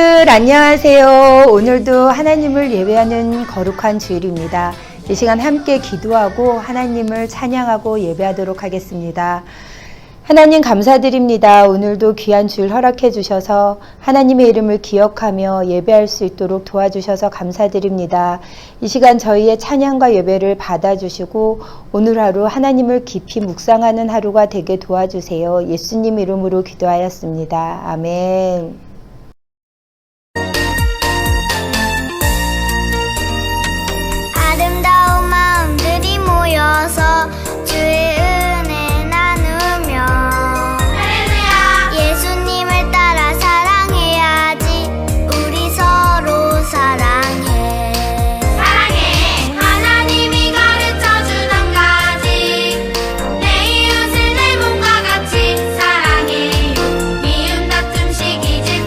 친구들 안녕하세요. 오늘도 하나님을 예배하는 거룩한 주일입니다. 이 시간 함께 기도하고 하나님을 찬양하고 예배하도록 하겠습니다. 하나님 감사드립니다. 오늘도 귀한 주일 허락해 주셔서 하나님의 이름을 기억하며 예배할 수 있도록 도와주셔서 감사드립니다. 이 시간 저희의 찬양과 예배를 받아주시고 오늘 하루 하나님을 깊이 묵상하는 하루가 되게 도와주세요. 예수님 이름으로 기도하였습니다. 아멘. 아름다운 마음들이 모여서 주의 은혜 나누며 할렐루야. 예수님을 따라 사랑해야지. 우리 서로 사랑해. 하나님이 가르쳐준 한 가지, 내 이웃을 내 몸과 같이 사랑해요. 미움 다툼 시기 질투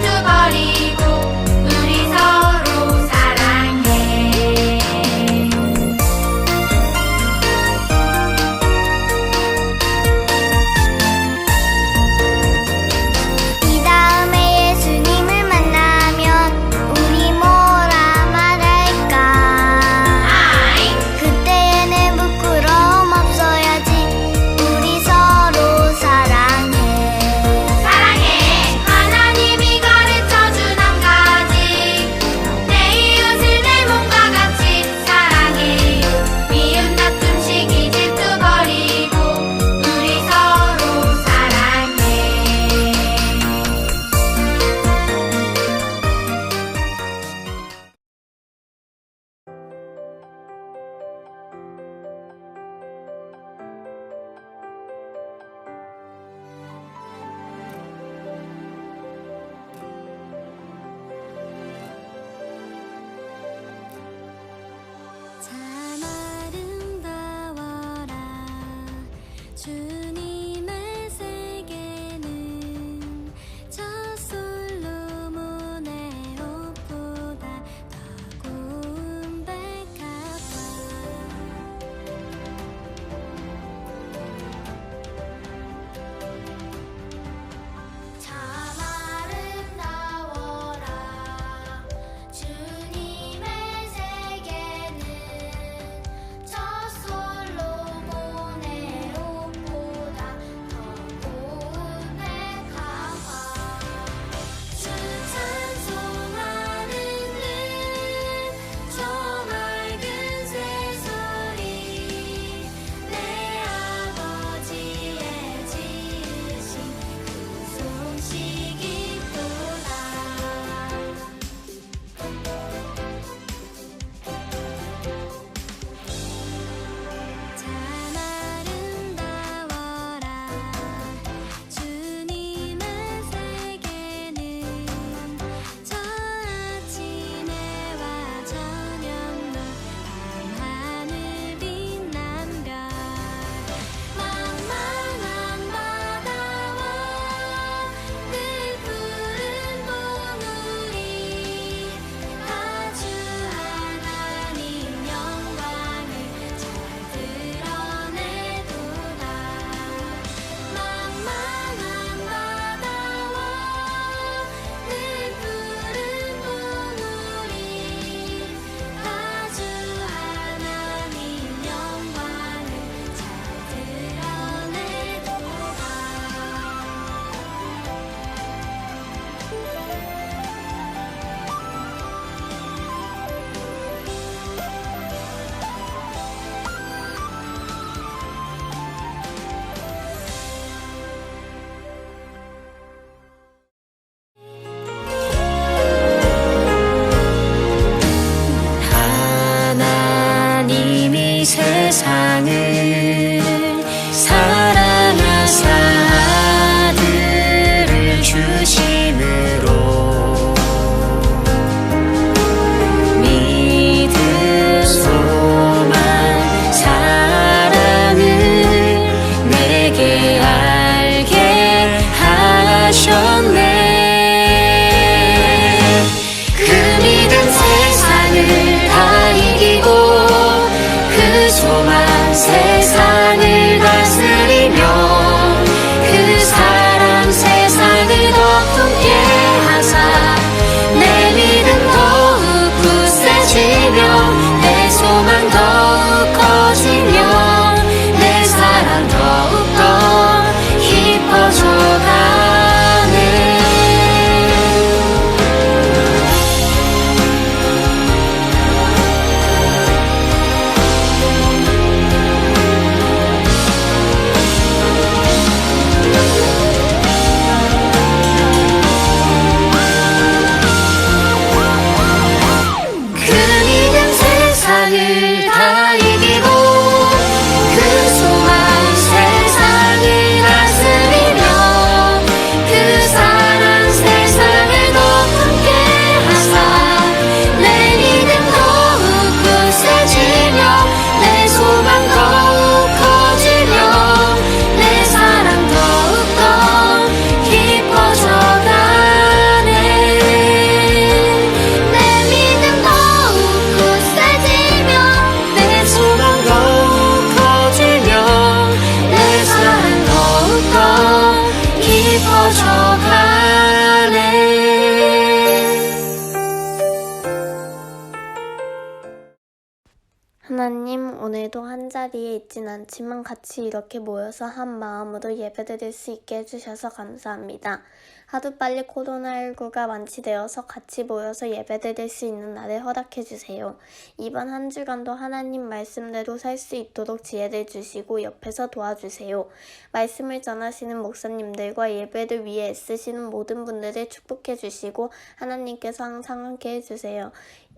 하나님, 오늘도 한자리에 있진 않지만 같이 이렇게 모여서 한 마음으로 예배드릴 수 있게 해주셔서 감사합니다. 하루빨리 코로나19가 완치되어서 같이 모여서 예배드릴 수 있는 날을 허락해주세요. 이번 한 주간도 하나님 말씀대로 살 수 있도록 지혜를 주시고 옆에서 도와주세요. 말씀을 전하시는 목사님들과 예배를 위해 애쓰시는 모든 분들을 축복해주시고 하나님께서 항상 함께 해주세요.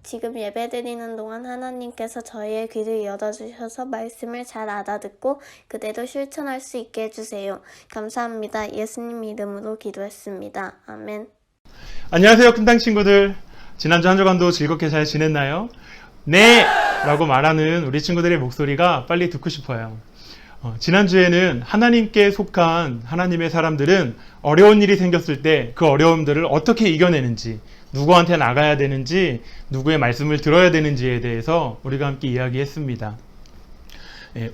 지금 예배드리는 동안 하나님께서 저희의 귀를 열어주셔서 말씀을 잘 알아듣고 그대로 실천할 수 있게 해주세요. 감사합니다. 예수님 이름으로 기도했습니다. 아멘. 안녕하세요, 큰땅 친구들. 지난주 한 주간도 즐겁게 잘 지냈나요? 네! 라고 말하는 우리 친구들의 목소리가 빨리 듣고 싶어요. 지난주에는 하나님께 속한 하나님의 사람들은 어려운 일이 생겼을 때 그 어려움들을 어떻게 이겨내는지, 누구한테 나가야 되는지, 누구의 말씀을 들어야 되는지에 대해서 우리가 함께 이야기했습니다.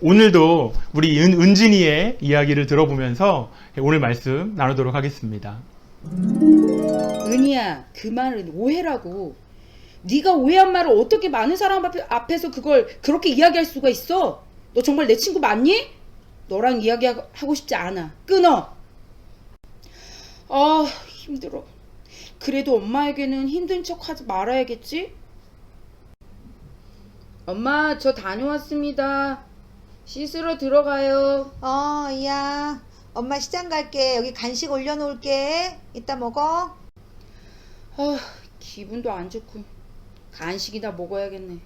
오늘도 우리 은진이의 이야기를 들어보면서 오늘 말씀 나누도록 하겠습니다. 은희야, 그 말은 오해라고. 네가 오해한 말을 어떻게 많은 사람 앞에서 그걸 그렇게 이야기할 수가 있어? 너 정말 내 친구 맞니? 너랑 이야기하고 싶지 않아. 끊어. 아, 힘들어. 그래도 엄마에게는 힘든 척 하지 말아야겠지? 엄마, 저 다녀왔습니다. 씻으러 들어가요. 야, 엄마 시장 갈게. 여기 간식 올려놓을게. 이따 먹어. 아, 기분도 안 좋고 간식이나 먹어야겠네.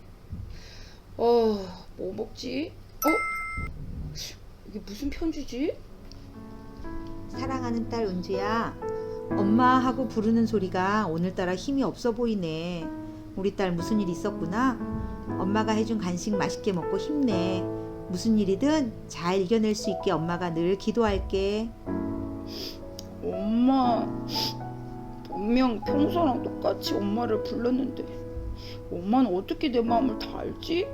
뭐 먹지? 이게 무슨 편지지? 사랑하는 딸 은주야, 엄마하고 부르는 소리가 오늘따라 힘이 없어 보이네. 우리 딸 무슨 일 있었구나. 엄마가 해준 간식 맛있게 먹고 힘내. 무슨 일이든 잘 이겨낼 수 있게 엄마가 늘 기도할게. 엄마, 분명 평소랑 똑같이 엄마를 불렀는데 엄마는 어떻게 내 마음을 다 알지?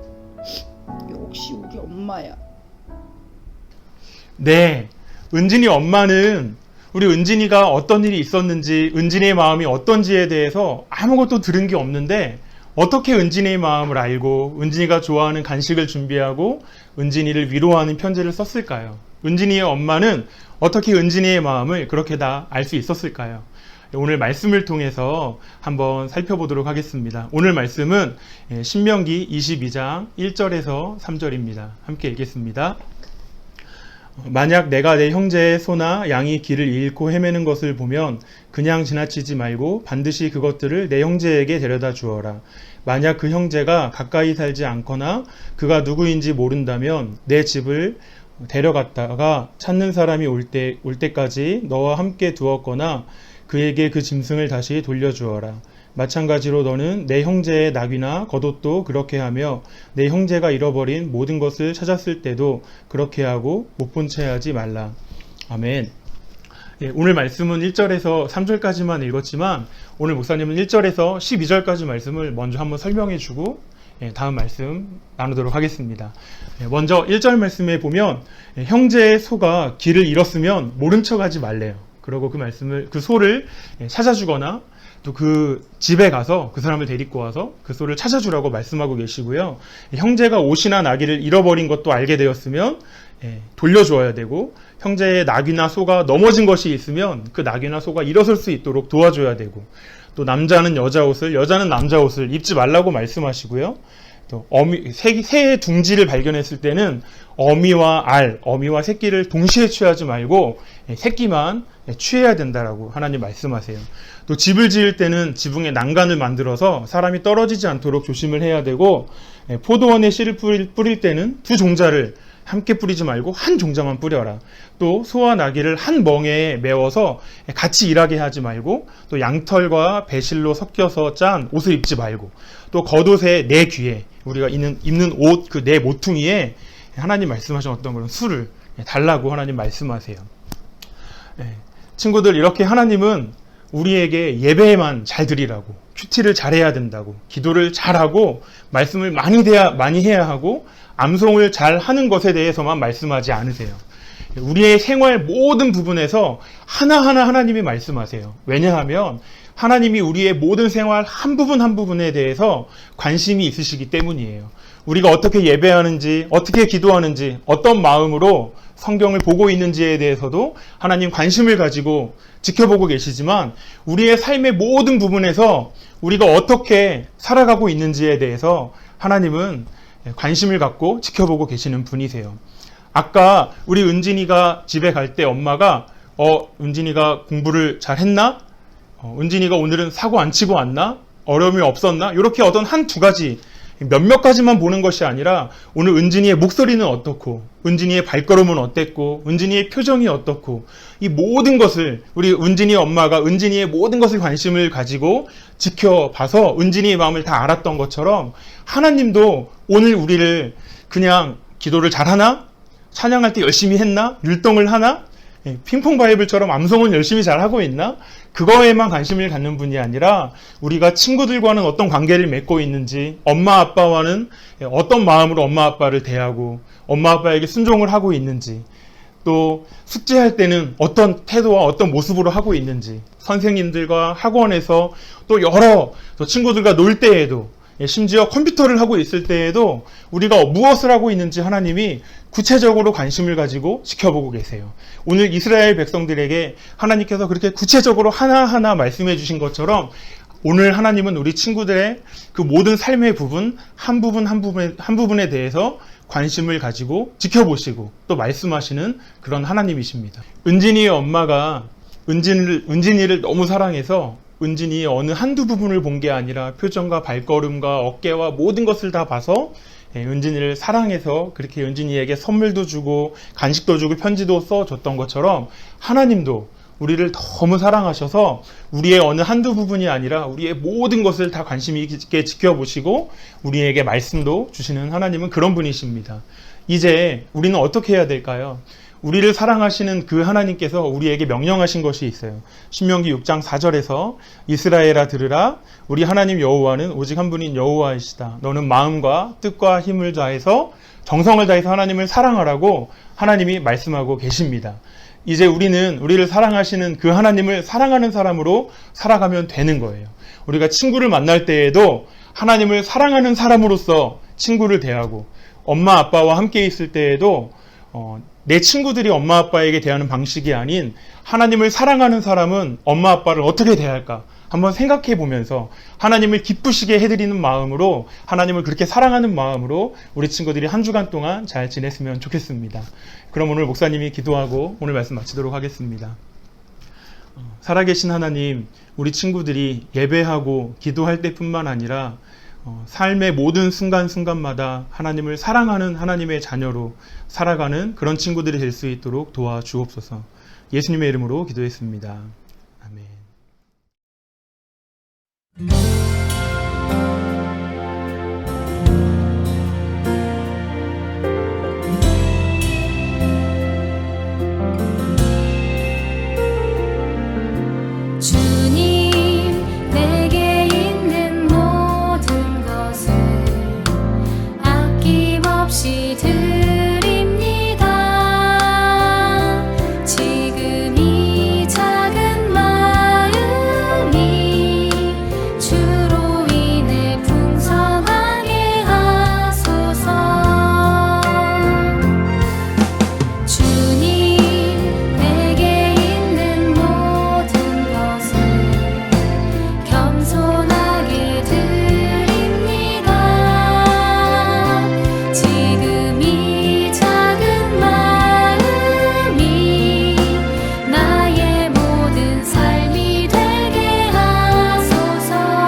역시 우리 엄마야. 네, 은진이 엄마는 우리 은진이가 어떤 일이 있었는지, 은진이의 마음이 어떤지에 대해서 아무것도 들은 게 없는데 어떻게 은진이의 마음을 알고 은진이가 좋아하는 간식을 준비하고 은진이를 위로하는 편지를 썼을까요? 은진이의 엄마는 어떻게 은진이의 마음을 그렇게 다 알 수 있었을까요? 오늘 말씀을 통해서 한번 살펴보도록 하겠습니다. 오늘 말씀은 신명기 22장 1절에서 3절입니다. 함께 읽겠습니다. 만약 내가 내 형제의 소나 양이 길을 잃고 헤매는 것을 보면 그냥 지나치지 말고 반드시 그것들을 내 형제에게 데려다 주어라. 만약 그 형제가 가까이 살지 않거나 그가 누구인지 모른다면 내 집을 데려갔다가 찾는 사람이 올 때까지 너와 함께 두었거나 그에게 그 짐승을 다시 돌려주어라. 마찬가지로 너는 내 형제의 나귀나 겉옷도 그렇게 하며 내 형제가 잃어버린 모든 것을 찾았을 때도 그렇게 하고 못 본 채 하지 말라. 아멘. 오늘 말씀은 1절에서 3절까지만 읽었지만 오늘 목사님은 1절에서 12절까지 말씀을 먼저 한번 설명해 주고 다음 말씀 나누도록 하겠습니다. 먼저 1절 말씀에 보면 형제의 소가 길을 잃었으면 모른 척 하지 말래요. 그리고 그 소를 찾아주거나 또 그 집에 가서 그 사람을 데리고 와서 그 소를 찾아주라고 말씀하고 계시고요. 형제가 옷이나 나귀를 잃어버린 것도 알게 되었으면 돌려주어야 되고, 형제의 나귀나 소가 넘어진 것이 있으면 그 나귀나 소가 일어설 수 있도록 도와줘야 되고, 또 남자는 여자 옷을, 여자는 남자 옷을 입지 말라고 말씀하시고요. 또 새의 둥지를 발견했을 때는 어미와 새끼를 동시에 취하지 말고 새끼만 취해야 된다라고 하나님 말씀하세요. 또 집을 지을 때는 지붕에 난간을 만들어서 사람이 떨어지지 않도록 조심을 해야 되고, 포도원에 씨를 뿌릴 때는 두 종자를 함께 뿌리지 말고 한 종자만 뿌려라. 또 소와 나귀를 한 멍에에 메워서 같이 일하게 하지 말고, 또 양털과 배실로 섞여서 짠 옷을 입지 말고, 또 겉옷의 내 귀에 우리가 입는 옷 그 내 모퉁이에 하나님 말씀하신 어떤 그런 술을 달라고 하나님 말씀하세요. 친구들, 이렇게 하나님은 우리에게 예배만 잘 드리라고, 큐티를 잘해야 된다고, 기도를 잘하고 말씀을 많이 해야 하고 암송을 잘 하는 것에 대해서만 말씀하지 않으세요. 우리의 생활 모든 부분에서 하나하나 하나님이 말씀하세요. 왜냐하면 하나님이 우리의 모든 생활 한 부분 한 부분에 대해서 관심이 있으시기 때문이에요. 우리가 어떻게 예배하는지, 어떻게 기도하는지, 어떤 마음으로 성경을 보고 있는지에 대해서도 하나님 관심을 가지고 지켜보고 계시지만 우리의 삶의 모든 부분에서 우리가 어떻게 살아가고 있는지에 대해서 하나님은 관심을 갖고 지켜보고 계시는 분이세요. 아까 우리 은진이가 집에 갈 때 엄마가 은진이가 공부를 잘했나? 은진이가 오늘은 사고 안 치고 왔나? 어려움이 없었나? 이렇게 어떤 한두 가지, 몇몇 가지만 보는 것이 아니라 오늘 은진이의 목소리는 어떻고, 은진이의 발걸음은 어땠고, 은진이의 표정이 어떻고, 이 모든 것을 우리 은진이 엄마가 은진이의 모든 것을 관심을 가지고 지켜봐서 은진이의 마음을 다 알았던 것처럼 하나님도 오늘 우리를 그냥 기도를 잘하나? 찬양할 때 열심히 했나? 율동을 하나? 핑퐁 바이블처럼 암송은 열심히 잘하고 있나? 그거에만 관심을 갖는 분이 아니라 우리가 친구들과는 어떤 관계를 맺고 있는지, 엄마 아빠와는 어떤 마음으로 엄마 아빠를 대하고 엄마 아빠에게 순종을 하고 있는지, 또 숙제할 때는 어떤 태도와 어떤 모습으로 하고 있는지, 선생님들과 학원에서 또 여러 친구들과 놀 때에도, 심지어 컴퓨터를 하고 있을 때에도 우리가 무엇을 하고 있는지 하나님이 구체적으로 관심을 가지고 지켜보고 계세요. 오늘 이스라엘 백성들에게 하나님께서 그렇게 구체적으로 하나하나 말씀해 주신 것처럼 오늘 하나님은 우리 친구들의 그 모든 삶의 부분, 한 부분에 대해서 관심을 가지고 지켜보시고 또 말씀하시는 그런 하나님이십니다. 은진이의 엄마가 은진이를 너무 사랑해서 은진이의 어느 한두 부분을 본 게 아니라 표정과 발걸음과 어깨와 모든 것을 다 봐서 은진이를 사랑해서 그렇게 은진이에게 선물도 주고 간식도 주고 편지도 써줬던 것처럼 하나님도 우리를 너무 사랑하셔서 우리의 어느 한두 부분이 아니라 우리의 모든 것을 다 관심 있게 지켜보시고 우리에게 말씀도 주시는 하나님은 그런 분이십니다. 이제 우리는 어떻게 해야 될까요? 우리를 사랑하시는 그 하나님께서 우리에게 명령하신 것이 있어요. 신명기 6장 4절에서 이스라엘아 들으라, 우리 하나님 여호와는 오직 한 분인 여호와이시다. 너는 마음과 뜻과 힘을 다해서 정성을 다해서 하나님을 사랑하라고 하나님이 말씀하고 계십니다. 이제 우리를 사랑하시는 그 하나님을 사랑하는 사람으로 살아가면 되는 거예요. 우리가 친구를 만날 때에도 하나님을 사랑하는 사람으로서 친구를 대하고, 엄마 아빠와 함께 있을 때에도 내 친구들이 엄마 아빠에게 대하는 방식이 아닌 하나님을 사랑하는 사람은 엄마 아빠를 어떻게 대할까 한번 생각해 보면서 하나님을 기쁘시게 해드리는 마음으로, 하나님을 그렇게 사랑하는 마음으로 우리 친구들이 한 주간 동안 잘 지냈으면 좋겠습니다. 그럼 오늘 목사님이 기도하고 오늘 말씀 마치도록 하겠습니다. 살아계신 하나님, 우리 친구들이 예배하고 기도할 때뿐만 아니라 삶의 모든 순간순간마다 하나님을 사랑하는 하나님의 자녀로 살아가는 그런 친구들이 될 수 있도록 도와주옵소서. 예수님의 이름으로 기도했습니다. 아멘. 주님, 내게 있는 모든 것을 아낌없이 드립니다. 지금 이 작은 마음이 주로 인해 풍성하게 하소서. 주님, 내게 있는 모든 것을 겸손하게 드립니다. 지금 이 작은 마음이 나의 모든 삶이 되게 하소서.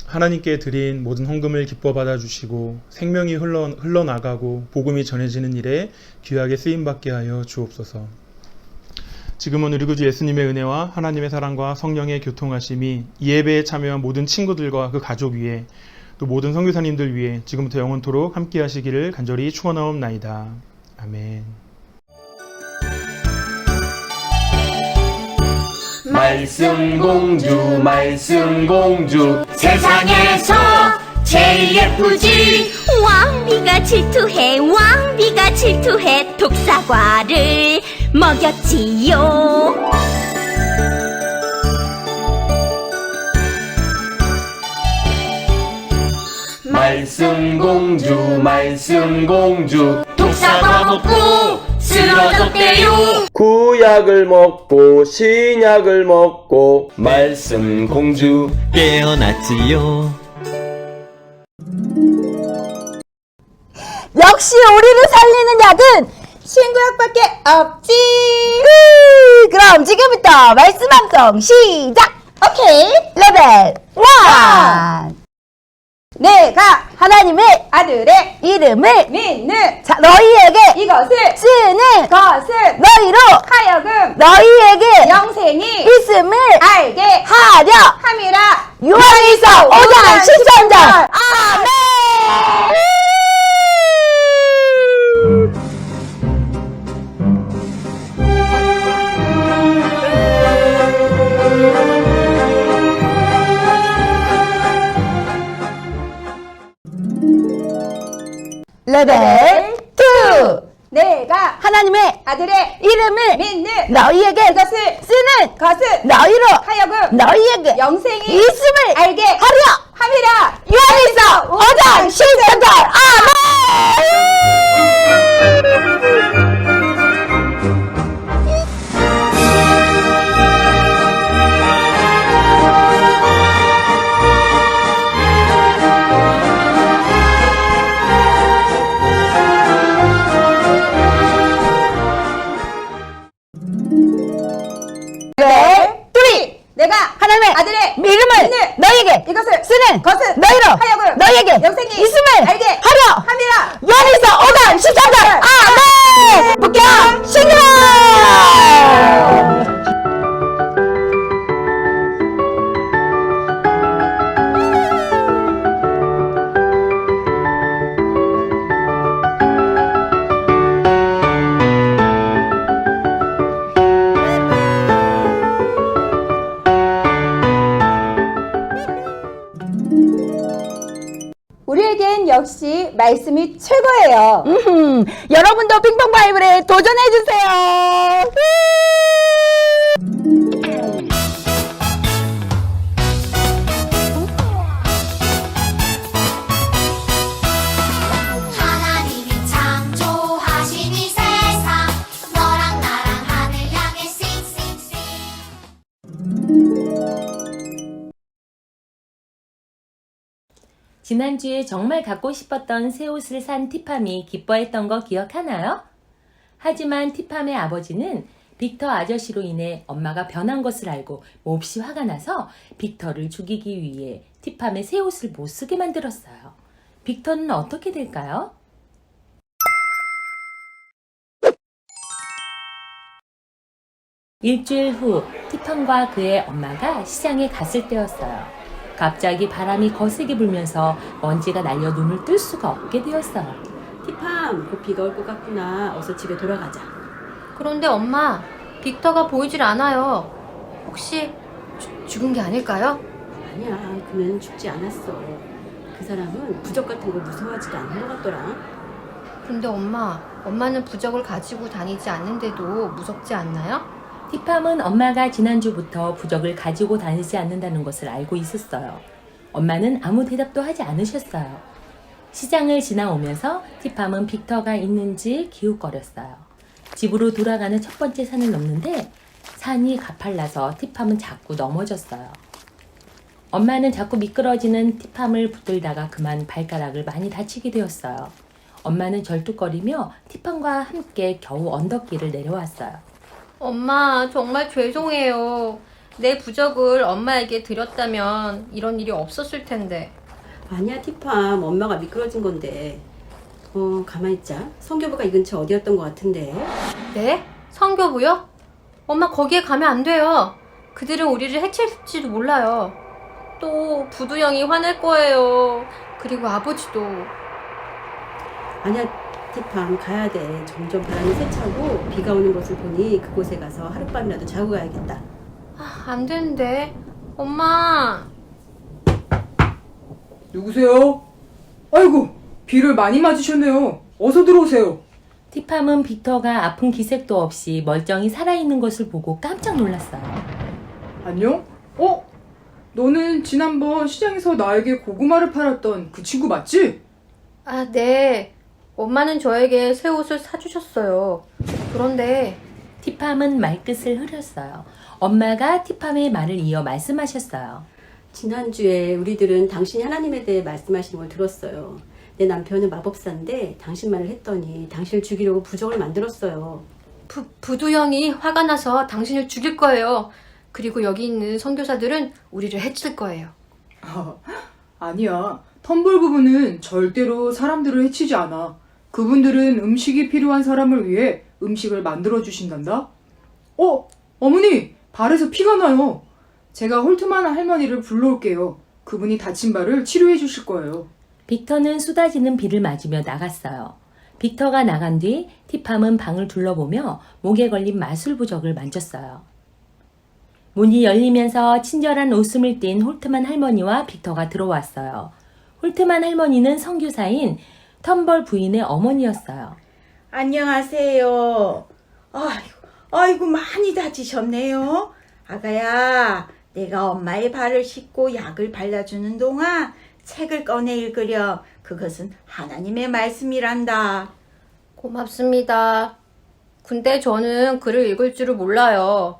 하나님께 드린 모든 헌금을 기뻐 받아주시고 생명이 흘러나가고 복음이 전해지는 일에 귀하게 쓰임받게 하여 주옵소서. 지금은 우리 구주 예수님의 은혜와 하나님의 사랑과 성령의 교통하심이 이 예배에 참여한 모든 친구들과 그 가족 위에, 또 모든 선교사님들 위에 지금부터 영원토록 함께 하시기를 간절히 축원하옵나이다. 아멘. 말씀공주 세상에서 제일 예쁘지. 왕비가 질투해 독사과를 먹였지요. 말씀공주 말씀공주 독사과 먹고 쓰러졌대요. 구약을 먹고 신약을 먹고 말씀공주 깨어났지요. 역시 우리를 살리는 약은 신구약밖에 없지. 그럼 지금부터 말씀 방송 시작. 오케이. 레벨 1. 내가 하나님의 아들의 이름을 믿는 자, 너희에게 이것을 쓰는 것을 너희로 하여금 너희에게 영생이 있음을 알게 하려 함이라. 요한일서 5장 13절. 아멘. 레벨 2. 내가 하나님의 아들의 이름을 믿는 너희에게 이것을 쓰는 것은 너희로 하여금 너희에게 영생이 있음을 알게 하려 함이라. 요한일서 5장 13절. 아멘. 내가 하나님의 아들의 이름을 너희에게 이것을 쓰는 것은 너희로 하여금 너희에게 영생이 있음을 알게 하려 함이라. 요한일서 5장 13절. 아멘. 북경 신경. 우리에겐 역시 말씀이 최고예요. 여러분도 핑퐁 바이블에 도전해주세요. 하나님이 창조하신 이 세상 너랑 나랑 하늘 향해 싱싱싱. 지난주에 정말 갖고 싶었던 새 옷을 산 티팜이 기뻐했던 거 기억하나요? 하지만 티팜의 아버지는 빅터 아저씨로 인해 엄마가 변한 것을 알고 몹시 화가 나서 빅터를 죽이기 위해 티팜의 새 옷을 못 쓰게 만들었어요. 빅터는 어떻게 될까요? 일주일 후 티팜과 그의 엄마가 시장에 갔을 때였어요. 갑자기 바람이 거세게 불면서 먼지가 날려 눈을 뜰 수가 없게 되었어요. 티팜, 곧 비가 올 것 같구나. 어서 집에 돌아가자. 그런데 엄마, 빅터가 보이질 않아요. 혹시 죽은 게 아닐까요? 아니야, 그는 죽지 않았어. 그 사람은 부적 같은 거 무서워하지도 않는 것 같더라. 근데 엄마는 부적을 가지고 다니지 않는데도 무섭지 않나요? 티팜은 엄마가 지난주부터 부적을 가지고 다니지 않는다는 것을 알고 있었어요. 엄마는 아무 대답도 하지 않으셨어요. 시장을 지나오면서 티팜은 빅터가 있는지 기웃거렸어요. 집으로 돌아가는 첫 번째 산을 넘는데 산이 가팔라서 티팜은 자꾸 넘어졌어요. 엄마는 자꾸 미끄러지는 티팜을 붙들다가 그만 발가락을 많이 다치게 되었어요. 엄마는 절뚝거리며 티팜과 함께 겨우 언덕길을 내려왔어요. 엄마, 정말 죄송해요. 내 부적을 엄마에게 드렸다면 이런 일이 없었을 텐데. 아니야, 티팜. 엄마가 미끄러진 건데. 가만히 있자. 성교부가 이 근처 어디였던 것 같은데. 네? 성교부요? 엄마, 거기에 가면 안 돼요. 그들은 우리를 해칠지도 몰라요. 또 부두 형이 화낼 거예요. 그리고 아버지도. 아니야, 티팜. 가야 돼. 점점 바람이 세차고 비가 오는 것을 보니 그곳에 가서 하룻밤이라도 자고 가야겠다. 안 되는데. 엄마. 누구세요? 아이고, 비를 많이 맞으셨네요. 어서 들어오세요. 티팜은 빅터가 아픈 기색도 없이 멀쩡히 살아있는 것을 보고 깜짝 놀랐어요. 안녕? 너는 지난번 시장에서 나에게 고구마를 팔았던 그 친구 맞지? 아, 네. 엄마는 저에게 새 옷을 사주셨어요. 그런데 티팜은 말끝을 흐렸어요. 엄마가 티팜의 말을 이어 말씀하셨어요. 지난주에 우리들은 당신이 하나님에 대해 말씀하시는 걸 들었어요. 내 남편은 마법사인데 당신 말을 했더니 당신을 죽이려고 부적을 만들었어요. 부두 형이 화가 나서 당신을 죽일 거예요. 그리고 여기 있는 선교사들은 우리를 해칠 거예요. 아니야. 텀벌 부부는 절대로 사람들을 해치지 않아. 그분들은 음식이 필요한 사람을 위해 음식을 만들어 주신단다. 어머니, 발에서 피가 나요. 제가 홀트만 할머니를 불러올게요. 그분이 다친 발을 치료해 주실 거예요. 빅터는 쏟아지는 비를 맞으며 나갔어요. 빅터가 나간 뒤 티팜은 방을 둘러보며 목에 걸린 마술 부적을 만졌어요. 문이 열리면서 친절한 웃음을 띤 홀트만 할머니와 빅터가 들어왔어요. 홀트만 할머니는 선교사인 텀벌 부인의 어머니였어요. 안녕하세요. 아이고 많이 다치셨네요. 아가야, 내가 엄마의 발을 씻고 약을 발라주는 동안 책을 꺼내 읽으렴. 그것은 하나님의 말씀이란다. 고맙습니다. 근데 저는 글을 읽을 줄을 몰라요.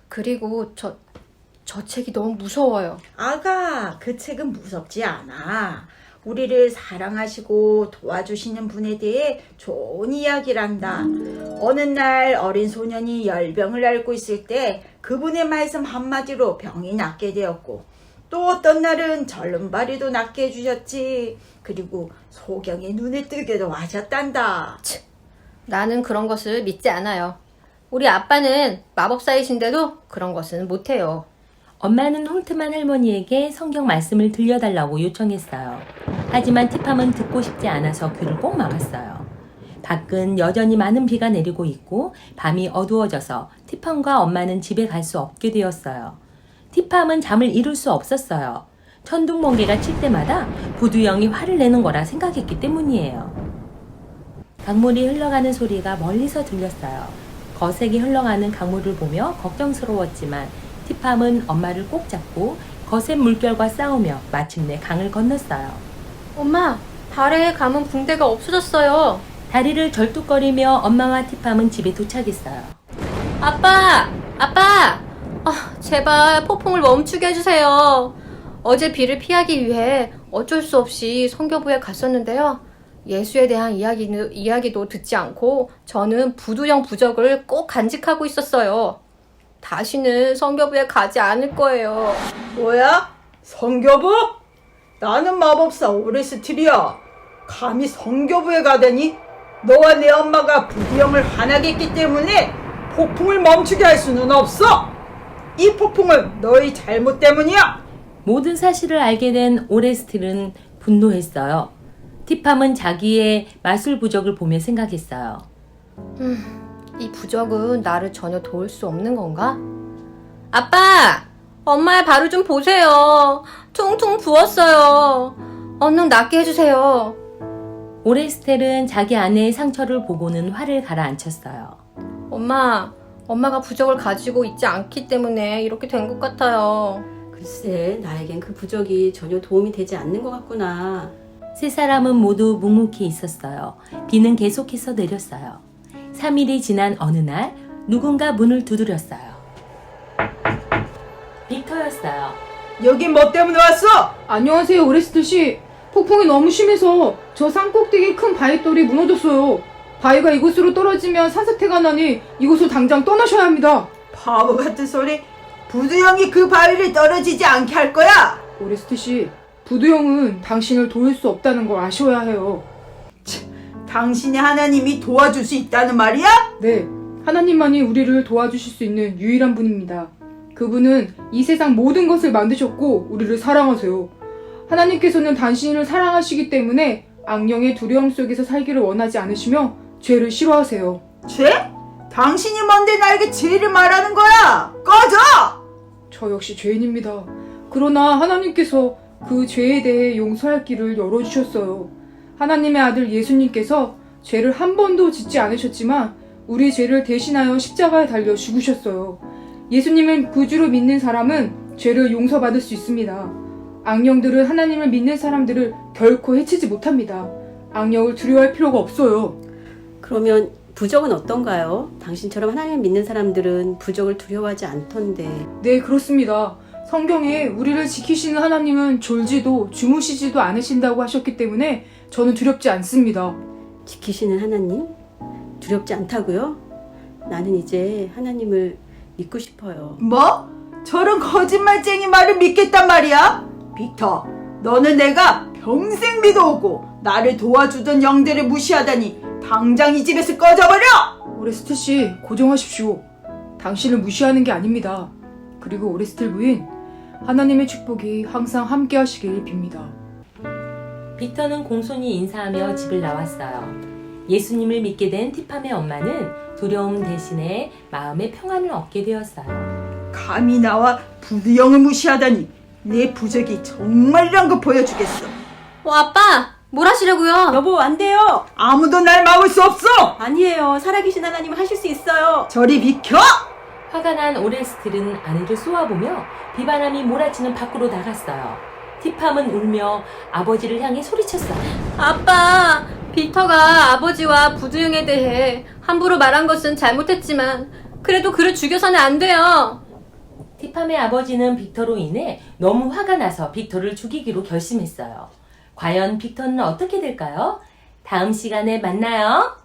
그리고 저 책이 너무 무서워요. 아가, 그 책은 무섭지 않아. 우리를 사랑하시고 도와주시는 분에 대해 좋은 이야기란다. 어느 날 어린 소년이 열병을 앓고 있을 때 그분의 말씀 한마디로 병이 낫게 되었고, 또 어떤 날은 절름발이도 낫게 해주셨지. 그리고 소경이 눈에 뜨게도 하셨단다. 나는 그런 것을 믿지 않아요. 우리 아빠는 마법사이신데도 그런 것은 못해요. 엄마는 홀트만 할머니에게 성경 말씀을 들려달라고 요청했어요. 하지만 티팜은 듣고 싶지 않아서 귀를 꼭 막았어요. 밖은 여전히 많은 비가 내리고 있고 밤이 어두워져서 티팜과 엄마는 집에 갈 수 없게 되었어요. 티팜은 잠을 이룰 수 없었어요. 천둥번개가 칠 때마다 부두영이 화를 내는 거라 생각했기 때문이에요. 강물이 흘러가는 소리가 멀리서 들렸어요. 거세게 흘러가는 강물을 보며 걱정스러웠지만 티팜은 엄마를 꼭 잡고 거센 물결과 싸우며 마침내 강을 건넜어요. 엄마, 발에 감은 붕대가 없어졌어요. 다리를 절뚝거리며 엄마와 티팜은 집에 도착했어요. 아빠! 제발 폭풍을 멈추게 해주세요. 어제 비를 피하기 위해 어쩔 수 없이 선교부에 갔었는데요. 예수에 대한 이야기도 듣지 않고 저는 부두형 부적을 꼭 간직하고 있었어요. 다시는 선교부에 가지 않을 거예요. 뭐야? 성교부? 나는 마법사 오레스틸이야. 감히 성교부에 가다니? 너와 내 엄마가 부두형을 화나게 했기 때문에 폭풍을 멈추게 할 수는 없어. 이 폭풍은 너희 잘못 때문이야. 모든 사실을 알게 된 오레스틸은 분노했어요. 티팜은 자기의 마술 부적을 보며 생각했어요. 이 부적은 나를 전혀 도울 수 없는 건가? 아빠! 엄마의 발을 좀 보세요. 퉁퉁 부었어요. 얼른 낫게 해주세요. 오레스텔은 자기 아내의 상처를 보고는 화를 가라앉혔어요. 엄마가 부적을 가지고 있지 않기 때문에 이렇게 된 것 같아요. 글쎄, 나에겐 그 부적이 전혀 도움이 되지 않는 것 같구나. 세 사람은 모두 묵묵히 있었어요. 비는 계속해서 내렸어요. 3일이 지난 어느 날 누군가 문을 두드렸어요. 빅터였어요. 여긴 뭐 때문에 왔어? 안녕하세요, 오레스트 씨. 폭풍이 너무 심해서 저 산꼭대기 큰 바위돌이 무너졌어요. 바위가 이곳으로 떨어지면 산사태가 나니 이곳을 당장 떠나셔야 합니다. 바보 같은 소리. 부두형이 그 바위를 떨어지지 않게 할 거야. 오레스트 씨, 부두형은 당신을 도울 수 없다는 걸 아셔야 해요. 당신의 하나님이 도와줄 수 있다는 말이야? 네, 하나님만이 우리를 도와주실 수 있는 유일한 분입니다. 그분은 이 세상 모든 것을 만드셨고 우리를 사랑하세요. 하나님께서는 당신을 사랑하시기 때문에 악령의 두려움 속에서 살기를 원하지 않으시며 죄를 싫어하세요. 죄? 당신이 뭔데 나에게 죄를 말하는 거야? 꺼져! 저 역시 죄인입니다. 그러나 하나님께서 그 죄에 대해 용서할 길을 열어주셨어요. 하나님의 아들 예수님께서 죄를 한 번도 짓지 않으셨지만 우리 죄를 대신하여 십자가에 달려 죽으셨어요. 예수님을 구주로 믿는 사람은 죄를 용서받을 수 있습니다. 악령들은 하나님을 믿는 사람들을 결코 해치지 못합니다. 악령을 두려워할 필요가 없어요. 그러면 부적은 어떤가요? 당신처럼 하나님을 믿는 사람들은 부적을 두려워하지 않던데. 네, 그렇습니다. 성경에 우리를 지키시는 하나님은 졸지도 주무시지도 않으신다고 하셨기 때문에 저는 두렵지 않습니다. 지키시는 하나님? 두렵지 않다고요? 나는 이제 하나님을 믿고 싶어요. 뭐? 저런 거짓말쟁이 말을 믿겠단 말이야? 빅터, 너는 내가 평생 믿어오고 나를 도와주던 영들을 무시하다니 당장 이 집에서 꺼져버려! 오레스트 씨, 고정하십시오. 당신을 무시하는 게 아닙니다. 그리고 오레스텔 부인, 하나님의 축복이 항상 함께 하시길 빕니다. 빅터는 공손히 인사하며 집을 나왔어요. 예수님을 믿게 된 티팜의 엄마는 두려움 대신에 마음의 평안을 얻게 되었어요. 감히 나와 부두영을 무시하다니 내 부적이 정말이란 거 보여주겠어. 아빠! 뭘 하시려고요? 여보, 안 돼요! 아무도 날 막을 수 없어! 아니에요. 살아계신 하나님은 하실 수 있어요. 저리 비켜! 화가 난 오레스텔은 아내를 쏘아보며 비바람이 몰아치는 밖으로 나갔어요. 티팜은 울며 아버지를 향해 소리쳤어요. 아빠! 빅터가 아버지와 부두영에 대해 함부로 말한 것은 잘못했지만 그래도 그를 죽여서는 안 돼요. 티팜의 아버지는 빅터로 인해 너무 화가 나서 빅터를 죽이기로 결심했어요. 과연 빅터는 어떻게 될까요? 다음 시간에 만나요.